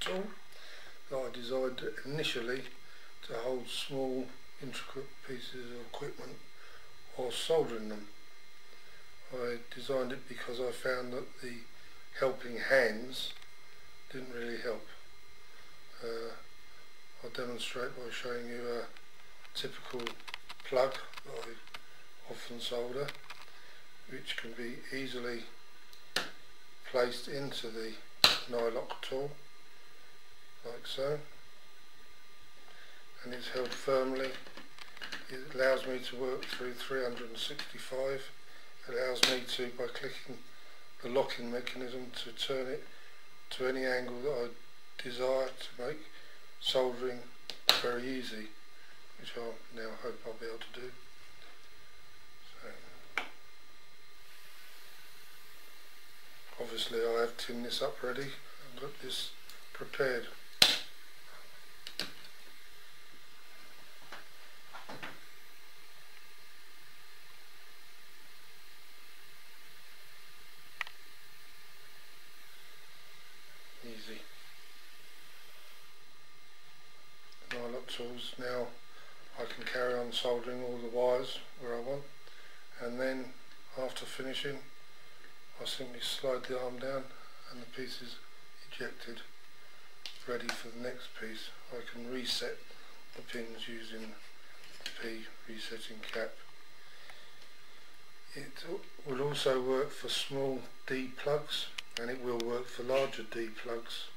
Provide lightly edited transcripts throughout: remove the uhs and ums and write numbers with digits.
tool that I designed initially to hold small intricate pieces of equipment while soldering them. I designed it because I found that the helping hands didn't really help. I'll demonstrate by showing you a typical plug that I often solder, which can be easily placed into the Ni-Loc tool like so, and it's held firmly. It allows me to work through 365. It allows me to, by clicking the locking mechanism, to turn it to any angle that I desire to make soldering very easy, which I now hope I'll be able to do. So, obviously I have tinned this up ready and got this prepared. Easy. The Ni-Loc tools, now I can carry on soldering all the wires where I want, and then after finishing I simply slide the arm down and the piece is ejected, ready for the next piece. I can reset the pins using the P resetting cap. It will also work for small D plugs, and it will work for larger D plugs,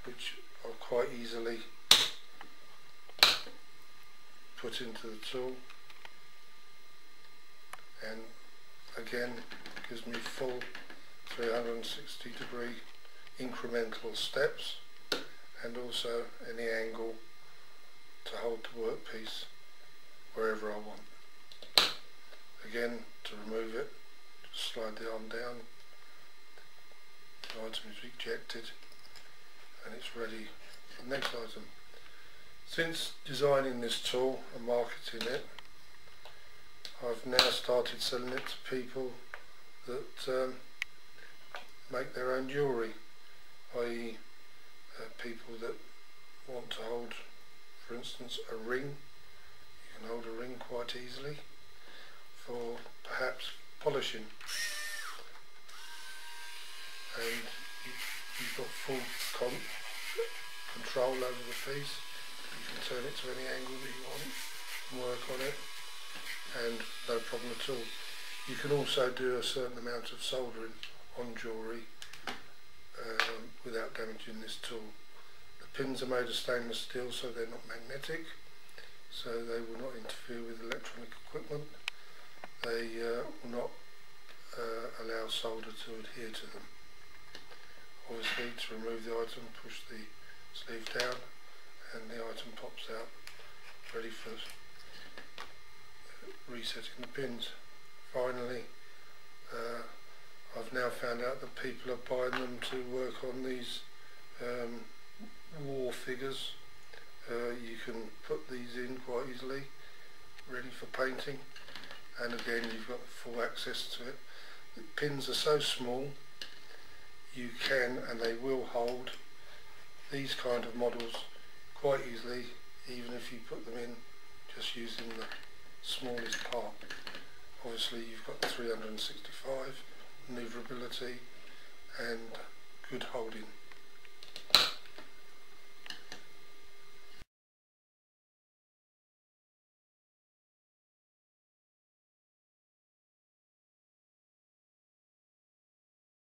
which are quite easily put into the tool, and again gives me full 360 degree incremental steps, and also any angle to hold the workpiece wherever I want. Again, to remove it, just slide the arm down, the item is ejected, and it's ready for the next item. Since designing this tool and marketing it, I've now started selling it to people that make their own jewellery, i.e. people that want to hold, for instance, a ring. You can hold a ring quite easily for perhaps polishing, and you've got full control over the piece. You can turn it to any angle that you want and work on it, and no problem at all. You can also do a certain amount of soldering on jewellery without damaging this tool. The pins are made of stainless steel, so they're not magnetic, so they will not interfere with electronic equipment. They will not allow solder to adhere to them. Obviously, to remove the item, push the sleeve down and the item pops out, ready for resetting the pins. Finally, I've now found out that people are buying them to work on these war figures. You can put these in quite easily, ready for painting, and again you've got full access to it. The pins are so small, you can and they will hold these kind of models quite easily, even if you put them in just using the smallest part. Obviously you've got 365, manoeuvrability and good holding.